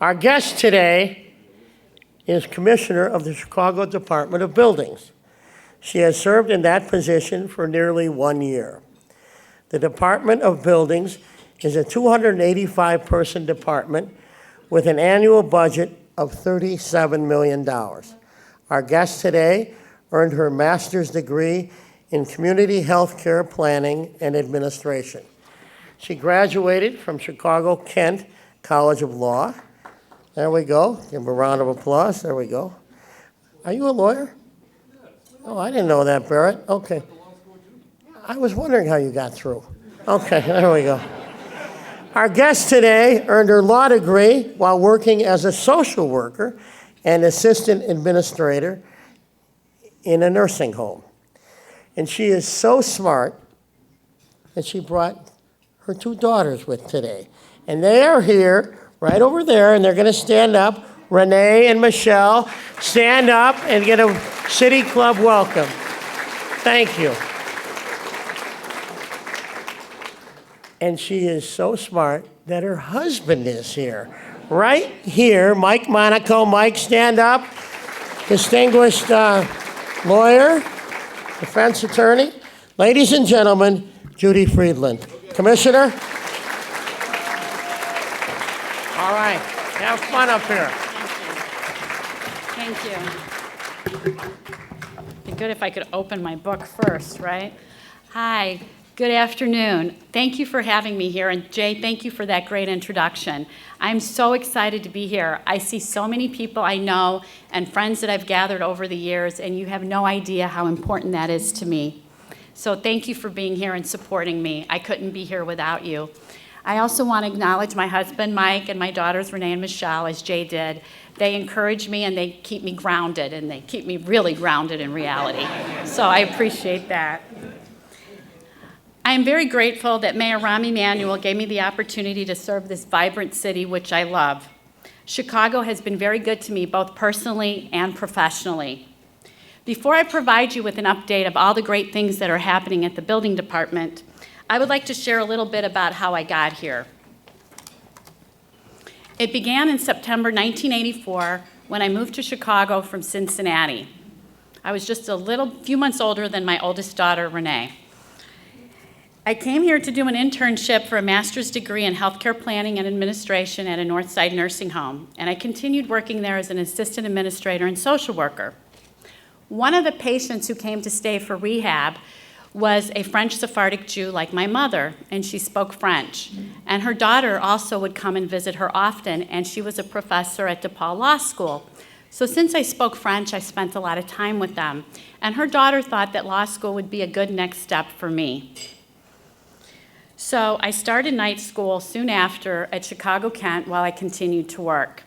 Our guest today is Commissioner of the Chicago Department of Buildings. She has served in that position for nearly 1 year. The Department of Buildings is a 285-person department with an annual budget of $37 million. Our guest today earned her master's degree in community health care planning and administration. She graduated from Chicago-Kent College of Law. There we go. Give a round of applause. There we go. Are you a lawyer? Oh, I didn't know that, Barrett. Okay. I was wondering how you got through. Okay, there we go. Our guest today earned her law degree while working as a social worker and assistant administrator in a nursing home. And she is so smart that she brought her 2 daughters with today. And they are here, right over there, and they're going to stand up. Renee and Michelle, stand up and get a City Club welcome. Thank you. And she is so smart that her husband is here. Right here, Mike Monaco. Mike, stand up. Distinguished lawyer, defense attorney. Ladies and gentlemen, Judith Frydland. Commissioner? All right, have fun up here. Thank you. It'd be good if I could open my book first, right? Hi, good afternoon. Thank you for having me here, and Jay, thank you for that great introduction. I'm so excited to be here. I see so many people I know and friends that I've gathered over the years, and you have no idea how important that is to me. So thank you for being here and supporting me. I couldn't be here without you. I also want to acknowledge my husband, Mike, and my daughters, Renee and Michelle, as Jay did. They encourage me and they keep me grounded, and they keep me really grounded in reality. So I appreciate that. I am very grateful that Mayor Rahm Emanuel gave me the opportunity to serve this vibrant city, which I love. Chicago has been very good to me, both personally and professionally. Before I provide you with an update of all the great things that are happening at the building department, I would like to share a little bit about how I got here. It began in September 1984 when I moved to Chicago from Cincinnati. I was just a few months older than my oldest daughter, Renee. I came here to do an internship for a master's degree in healthcare planning and administration at a Northside nursing home, and I continued working there as an assistant administrator and social worker. One of the patients who came to stay for rehab was a French Sephardic Jew like my mother, and she spoke French. And her daughter also would come and visit her often, and she was a professor at DePaul Law School. So since I spoke French, I spent a lot of time with them. And her daughter thought that law school would be a good next step for me. So I started night school soon after at Chicago-Kent while I continued to work.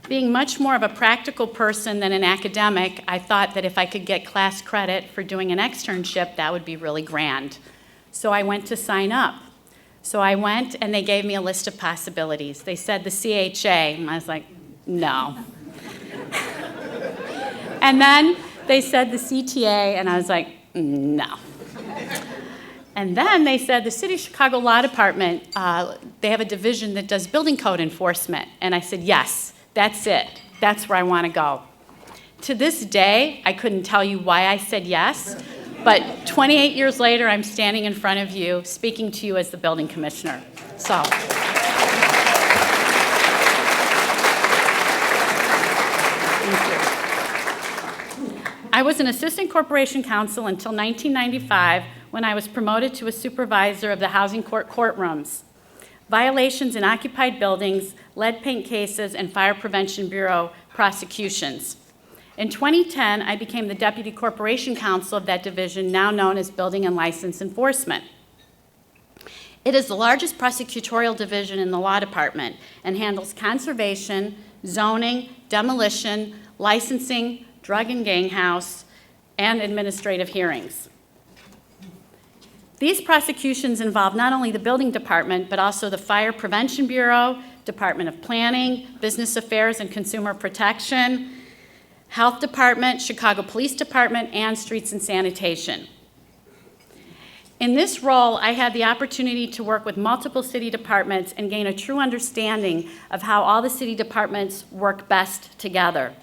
Being much more of a practical person than an academic, I thought that if I could get class credit for doing an externship, that would be really grand. So I went to sign up. So I went, and they gave me a list of possibilities. They said the CHA, and I was like, no. And then they said the CTA, and I was like, no. And then they said the City of Chicago Law Department, they have a division that does building code enforcement. And I said, yes. That's it. That's where I want to go. To this day, I couldn't tell you why I said yes, but 28 years later, I'm standing in front of you, speaking to you as the building commissioner. So. Thank you. I was an assistant corporation counsel until 1995 when I was promoted to a supervisor of the housing court courtrooms. Violations in occupied buildings, lead paint cases, and Fire Prevention Bureau prosecutions. In 2010, I became the Deputy Corporation Counsel of that division, now known as Building and License Enforcement. It is the largest prosecutorial division in the law department and handles conservation, zoning, demolition, licensing, drug and gang house, and administrative hearings. These prosecutions involve not only the building department, but also the Fire Prevention Bureau, Department of Planning, Business Affairs and Consumer Protection, Health Department, Chicago Police Department, and Streets and Sanitation. In this role, I had the opportunity to work with multiple city departments and gain a true understanding of how all the city departments work best together.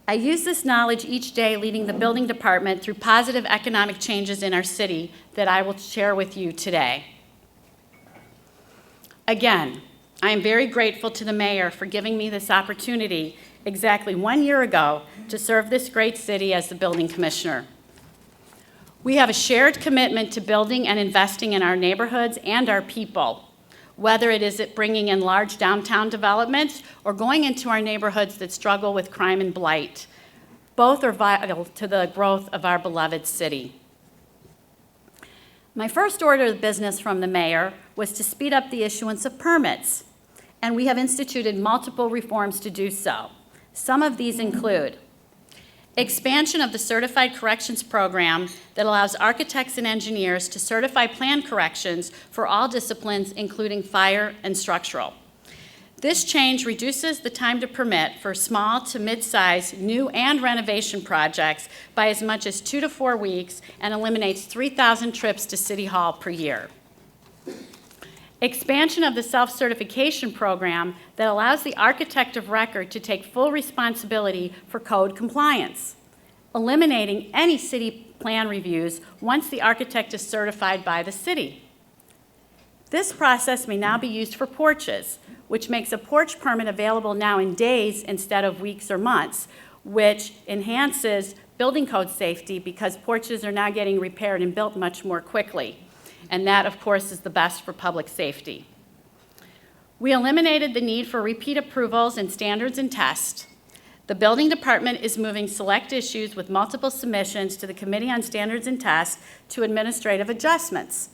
I use this knowledge each day leading the building department through positive economic changes in our city that I will share with you today. Again, I am very grateful to the mayor for giving me this opportunity exactly 1 year ago to serve this great city as the building commissioner. We have a shared commitment to building and investing in our neighborhoods and our people, whether it is at bringing in large downtown developments or going into our neighborhoods that struggle with crime and blight. Both are vital to the growth of our beloved city. My first order of business from the mayor was to speed up the issuance of permits, and we have instituted multiple reforms to do so. Some of these include expansion of the Certified Corrections Program that allows architects and engineers to certify plan corrections for all disciplines, including fire and structural. This change reduces the time to permit for small to mid-size new and renovation projects by as much as 2 to 4 weeks and eliminates 3,000 trips to City Hall per year. Expansion of the self-certification program that allows the architect of record to take full responsibility for code compliance, eliminating any city plan reviews once the architect is certified by the city. This process may now be used for porches, which makes a porch permit available now in days instead of weeks or months, which enhances building code safety because porches are now getting repaired and built much more quickly. And that, of course, is the best for public safety. We eliminated the need for repeat approvals and standards and tests. The building department is moving select issues with multiple submissions to the Committee on Standards and Tests to administrative adjustments,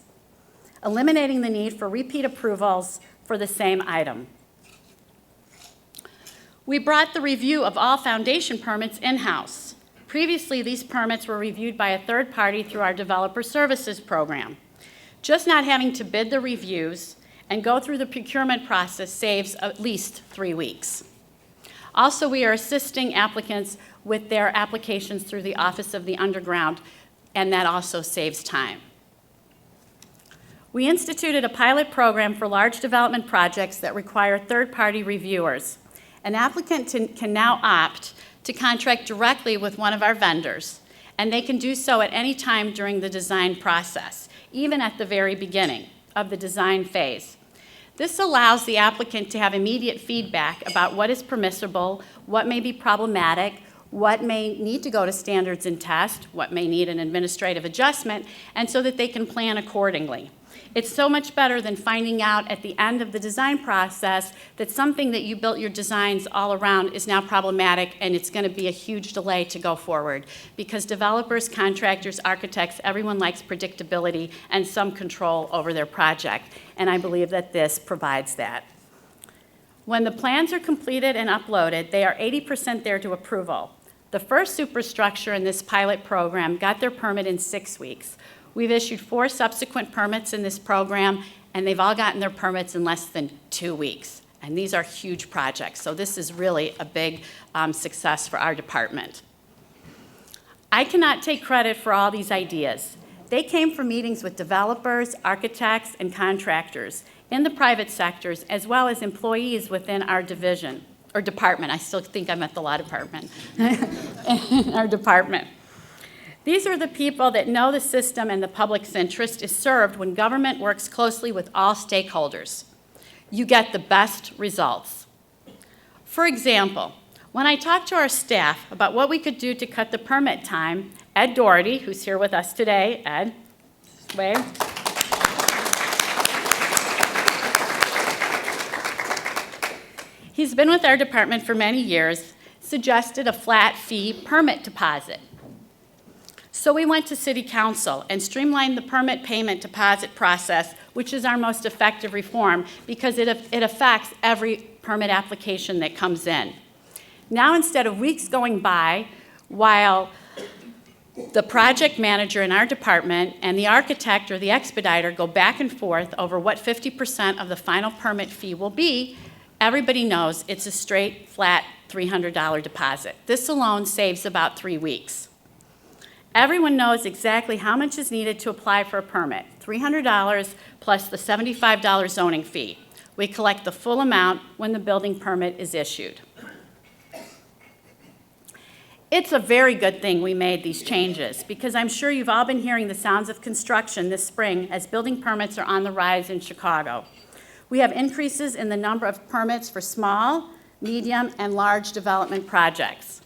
eliminating the need for repeat approvals for the same item. We brought the review of all foundation permits in-house. Previously, these permits were reviewed by a third party through our developer services program. Just not having to bid the reviews and go through the procurement process saves at least 3 weeks. Also, we are assisting applicants with their applications through the Office of the Underground, and that also saves time. We instituted a pilot program for large development projects that require third-party reviewers. An applicant can now opt to contract directly with one of our vendors, and they can do so at any time during the design process, even at the very beginning of the design phase. This allows the applicant to have immediate feedback about what is permissible, what may be problematic, what may need to go to standards and test, what may need an administrative adjustment, and so that they can plan accordingly. It's so much better than finding out at the end of the design process that something that you built your designs all around is now problematic and it's going to be a huge delay to go forward. Because developers, contractors, architects, everyone likes predictability and some control over their project. And I believe that this provides that. When the plans are completed and uploaded, they are 80% there to approval. The first superstructure in this pilot program got their permit in 6 weeks. We've issued 4 subsequent permits in this program, and they've all gotten their permits in less than 2 weeks. And these are huge projects, so this is really a big success for our department. I cannot take credit for all these ideas. They came from meetings with developers, architects, and contractors in the private sectors, as well as employees within our division, or department. I still think I'm at the law department. Our department. These are the people that know the system and the public's interest is served when government works closely with all stakeholders. You get the best results. For example, when I talked to our staff about what we could do to cut the permit time, Ed Doherty, who's here with us today, Ed, wave. He's been with our department for many years, suggested a flat fee permit deposit. So we went to City Council and streamlined the permit payment deposit process, which is our most effective reform because it affects every permit application that comes in. Now, instead of weeks going by while the project manager in our department and the architect or the expediter go back and forth over what 50% of the final permit fee will be, everybody knows it's a straight, flat $300 deposit. This alone saves about 3 weeks. Everyone knows exactly how much is needed to apply for a permit, $300 plus the $75 zoning fee. We collect the full amount when the building permit is issued. It's a very good thing we made these changes because I'm sure you've all been hearing the sounds of construction this spring as building permits are on the rise in Chicago. We have increases in the number of permits for small, medium, and large development projects.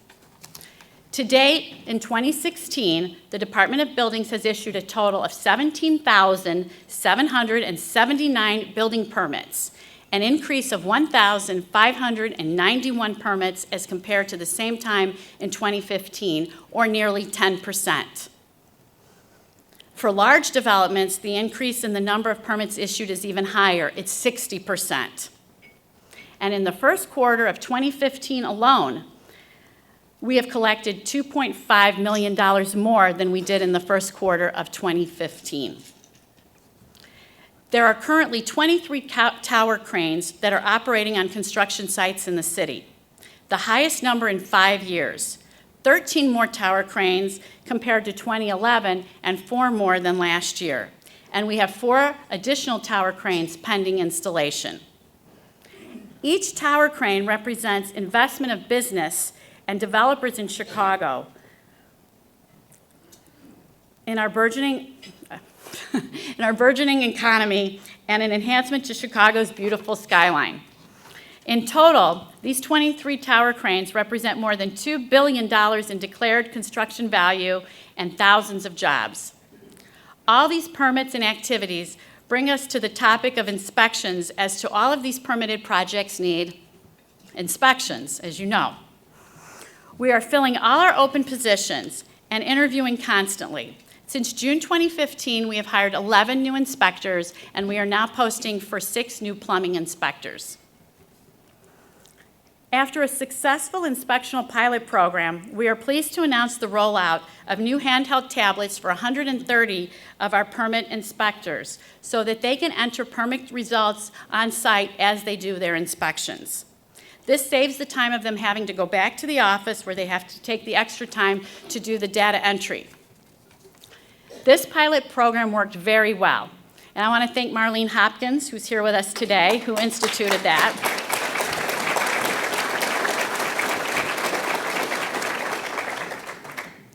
To date, in 2016, the Department of Buildings has issued a total of 17,779 building permits, an increase of 1,591 permits as compared to the same time in 2015, or nearly 10%. For large developments, the increase in the number of permits issued is even higher. It's 60%. And in the first quarter of 2015 alone, we have collected $2.5 million more than we did in the first quarter of 2015. There are currently 23 tower cranes that are operating on construction sites in the city, the highest number in 5 years. 13 more tower cranes compared to 2011 and 4 more than last year. And we have 4 additional tower cranes pending installation. Each tower crane represents investment of business and developers in Chicago in our burgeoning economy and an enhancement to Chicago's beautiful skyline. In total, these 23 tower cranes represent more than $2 billion in declared construction value and thousands of jobs. All these permits and activities bring us to the topic of inspections, as to all of these permitted projects need inspections, as you know. We are filling all our open positions and interviewing constantly. Since June 2015, we have hired 11 new inspectors, and we are now posting for 6 new plumbing inspectors. After a successful inspectional pilot program, we are pleased to announce the rollout of new handheld tablets for 130 of our permit inspectors so that they can enter permit results on site as they do their inspections. This saves the time of them having to go back to the office where they have to take the extra time to do the data entry. This pilot program worked very well, and I want to thank Marlene Hopkins, who's here with us today, who instituted that.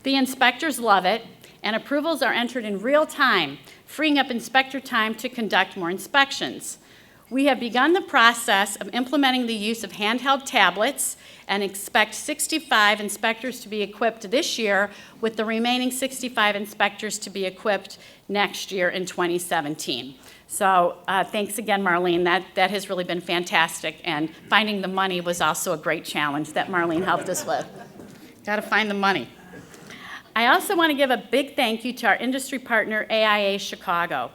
The inspectors love it, and approvals are entered in real time, freeing up inspector time to conduct more inspections. We have begun the process of implementing the use of handheld tablets and expect 65 inspectors to be equipped this year, with the remaining 65 inspectors to be equipped next year in 2017. So thanks again, Marlene. That has really been fantastic, and finding the money was also a great challenge that Marlene helped us with. Got to find the money. I also want to give a big thank you to our industry partner, AIA Chicago.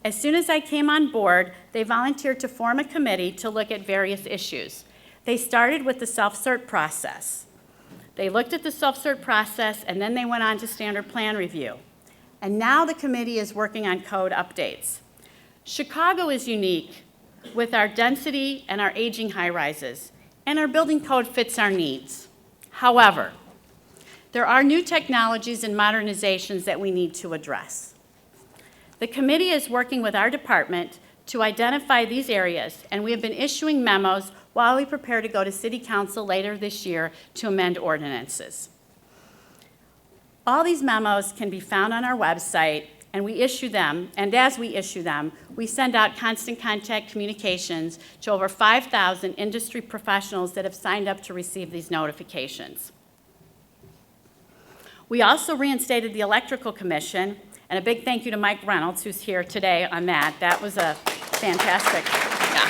As soon as I came on board, they volunteered to form a committee to look at various issues. They started with the self-cert process. They looked at the self-cert process, and then they went on to standard plan review. And now the committee is working on code updates. Chicago is unique with our density and our aging high-rises, and our building code fits our needs. However, there are new technologies and modernizations that we need to address. The committee is working with our department to identify these areas, and we have been issuing memos while we prepare to go to City Council later this year to amend ordinances. All these memos can be found on our website, and we issue them, and as we issue them, we send out constant contact communications to over 5,000 industry professionals that have signed up to receive these notifications. We also reinstated the Electrical Commission, and a big thank you to Mike Reynolds, who's here today on that. That was a fantastic, yeah.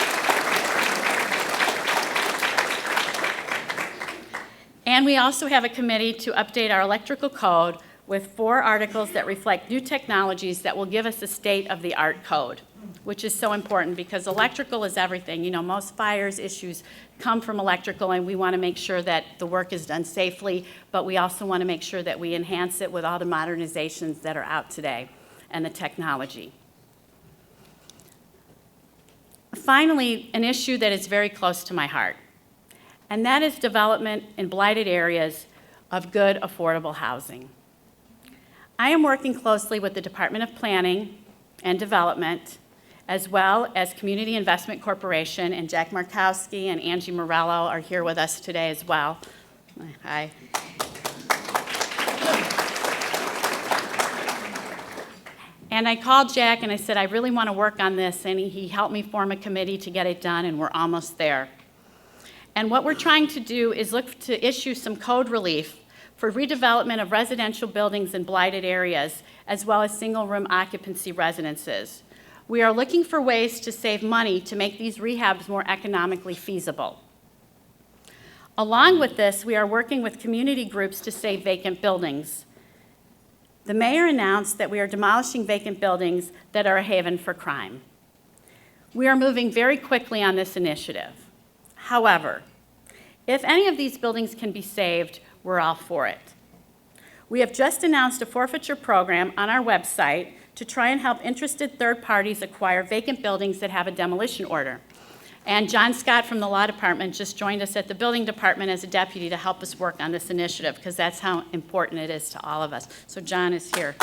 And we also have a committee to update our electrical code with 4 articles that reflect new technologies that will give us a state-of-the-art code, which is so important because electrical is everything. You know, most fires issues come from electrical, and we want to make sure that the work is done safely, but we also want to make sure that we enhance it with all the modernizations that are out today and the technology. Finally, an issue that is very close to my heart, and that is development in blighted areas of good, affordable housing. I am working closely with the Department of Planning and Development, as well as Community Investment Corporation, and Jack Markowski and Angie Morello are here with us today as well. Hi. And I called Jack and I said, I really want to work on this, and he helped me form a committee to get it done, and we're almost there. And what we're trying to do is look to issue some code relief for redevelopment of residential buildings in blighted areas, as well as single-room occupancy residences. We are looking for ways to save money to make these rehabs more economically feasible. Along with this, we are working with community groups to save vacant buildings. The mayor announced that we are demolishing vacant buildings that are a haven for crime. We are moving very quickly on this initiative. However, if any of these buildings can be saved, we're all for it. We have just announced a forfeiture program on our website to try and help interested third parties acquire vacant buildings that have a demolition order. And John Scott from the Law Department just joined us at the Building Department as a deputy to help us work on this initiative, because that's how important it is to all of us. So John is here.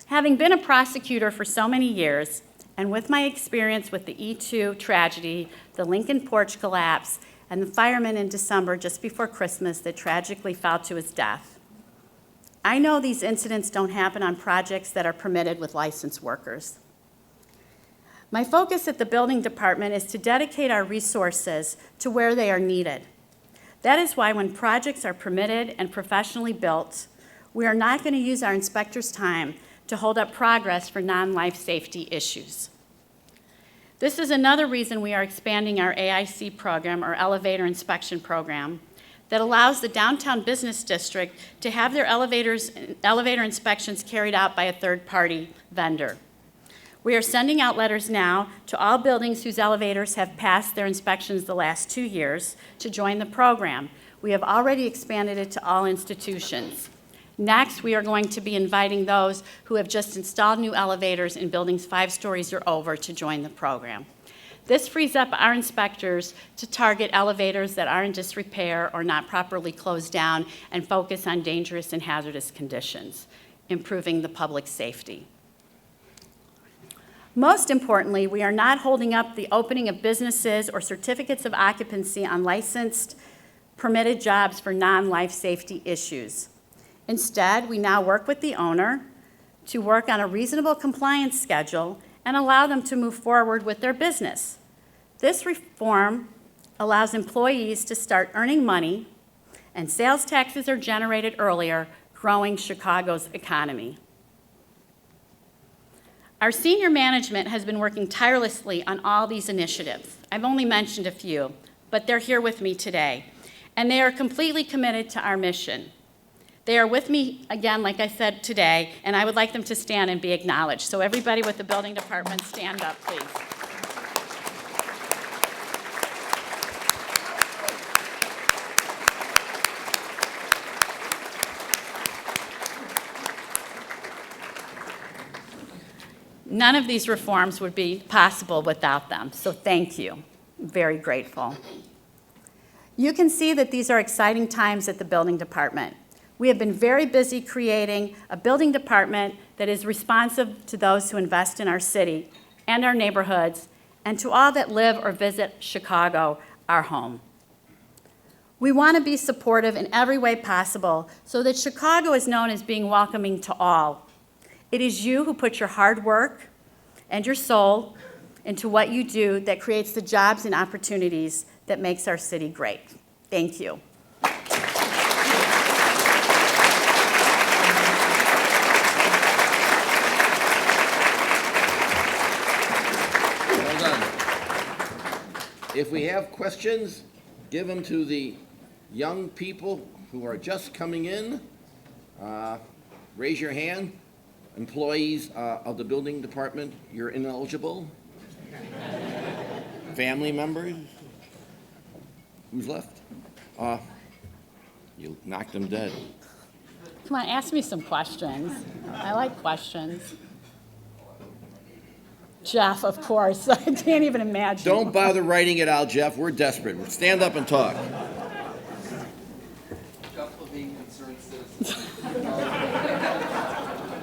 Having been a prosecutor for so many years, and with my experience with the E2 tragedy, the Lincoln porch collapse, and the fireman in December just before Christmas that tragically fell to his death, I know these incidents don't happen on projects that are permitted with licensed workers. My focus at the Building Department is to dedicate our resources to where they are needed. That is why when projects are permitted and professionally built, we are not going to use our inspectors' time to hold up progress for non-life safety issues. This is another reason we are expanding our AIC program, or Elevator Inspection Program, that allows the downtown business district to have their elevator inspections carried out by a third-party vendor. We are sending out letters now to all buildings whose elevators have passed their inspections the last 2 years to join the program. We have already expanded it to all institutions. Next, we are going to be inviting those who have just installed new elevators in buildings 5 stories or over to join the program. This frees up our inspectors to target elevators that are in disrepair or not properly closed down and focus on dangerous and hazardous conditions, improving the public safety. Most importantly, we are not holding up the opening of businesses or certificates of occupancy on licensed, permitted jobs for non-life safety issues. Instead, we now work with the owner to work on a reasonable compliance schedule and allow them to move forward with their business. This reform allows employees to start earning money, and sales taxes are generated earlier, growing Chicago's economy. Our senior management has been working tirelessly on all these initiatives. I've only mentioned a few, but they're here with me today, and they are completely committed to our mission. They are with me, again, like I said, today, and I would like them to stand and be acknowledged. So everybody with the Building Department, stand up, please. None of these reforms would be possible without them, so thank you. I'm very grateful. You can see that these are exciting times at the Building Department. We have been very busy creating a building department that is responsive to those who invest in our city and our neighborhoods, and to all that live or visit Chicago, our home. We want to be supportive in every way possible so that Chicago is known as being welcoming to all. It is you who put your hard work and your soul into what you do that creates the jobs and opportunities that makes our city great. Thank you. If we have questions, give them to the young people who are just coming in. Raise your hand. Employees of the Building Department, you're ineligible. Family members? Who's left? You knocked them dead. Come on, ask me some questions. I like questions. Jeff, of course. I can't even imagine. Don't bother writing it out, Jeff. We're desperate. Stand up and talk. Jeff Levine, Concerned Citizen.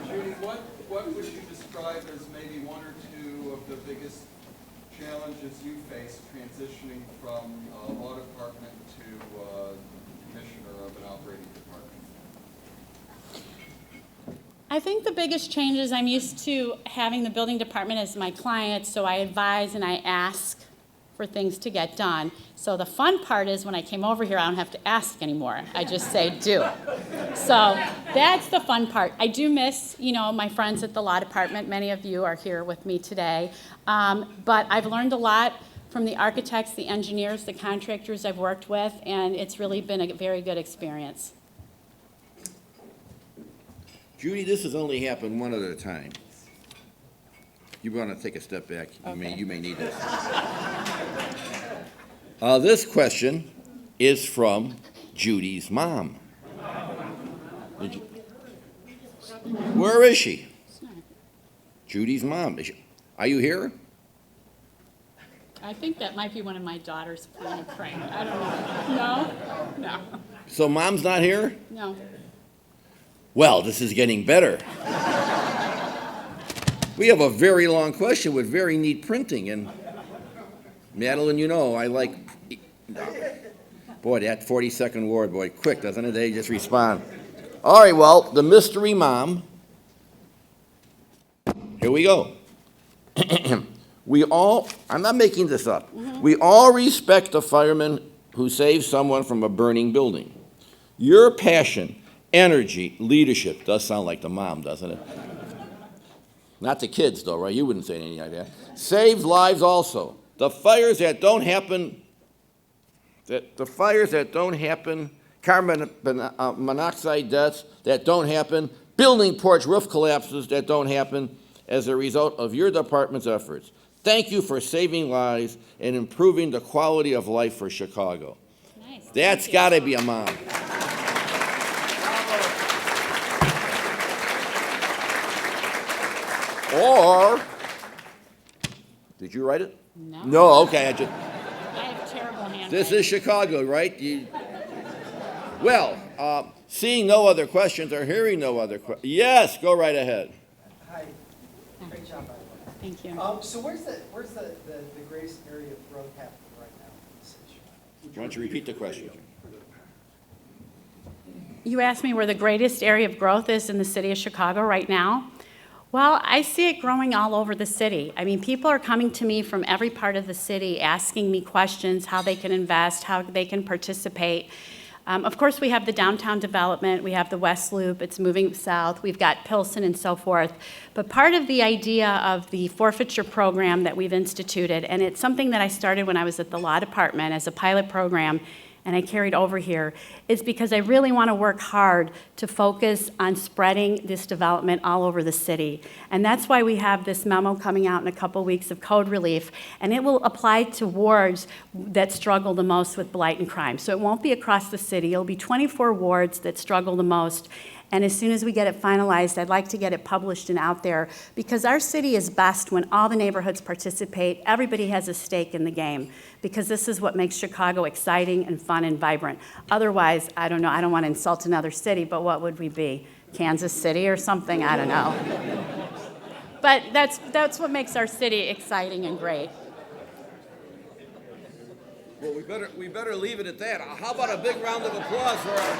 Judy, what would you describe as maybe one or two of the biggest challenges you face transitioning from law department to commissioner of an operating department? I think the biggest change is I'm used to having the building department as my client, so I advise and I ask for things to get done. So the fun part is when I came over here, I don't have to ask anymore. I just say, do. So that's the fun part. I do miss, my friends at the law department. Many of you are here with me today. But I've learned a lot from the architects, the engineers, the contractors I've worked with, and it's really been a very good experience. Judy, this has only happened one other time. You want to take a step back? Okay. You may need this. This question is from Judy's mom. Where is she? Judy's mom. Are you here? I think that might be one of my daughters playing a prank. I don't know. No? No. So mom's not here? No. Well, this is getting better. We have a very long question with very neat printing, and Madeline, I like, boy, that 42nd ward, boy, quick, doesn't it? They just respond. All right, well, the mystery mom, here we go. I'm not making this up. We all respect the fireman who saves someone from a burning building. Your passion, energy, leadership does sound like the mom, doesn't it? Not the kids, though, right? You wouldn't say anything like that. Saves lives also. The fires that don't happen, carbon monoxide deaths that don't happen, building porch roof collapses that don't happen as a result of your department's efforts. Thank you for saving lives and improving the quality of life for Chicago. Nice. That's got to be a mom. Or, did you write it? No. No, okay. I have terrible handwriting. This is Chicago, right? Well, seeing no other questions or hearing no other questions. Yes, go right ahead. Hi, great job, by the way. Thank you. So where's the greatest area of growth happening right now in the city of Chicago? Why don't you repeat the question? You asked me where the greatest area of growth is in the city of Chicago right now. Well, I see it growing all over the city. I mean, people are coming to me from every part of the city asking me questions, how they can invest, how they can participate. Of course, we have the downtown development, we have the West Loop, it's moving south, we've got Pilsen and so forth. But part of the idea of the forfeiture program that we've instituted, and it's something that I started when I was at the law department as a pilot program, and I carried over here, is because I really want to work hard to focus on spreading this development all over the city. And that's why we have this memo coming out in a couple weeks of code relief, and it will apply to wards that struggle the most with blight and crime. So it won't be across the city. It'll be 24 wards that struggle the most. And as soon as we get it finalized, I'd like to get it published and out there, because our city is best when all the neighborhoods participate, everybody has a stake in the game, because this is what makes Chicago exciting and fun and vibrant. Otherwise, I don't know, I don't want to insult another city, but what would we be? Kansas City or something? I don't know. But that's what makes our city exciting and great. Well, we better leave it at that. How about a big round of applause for our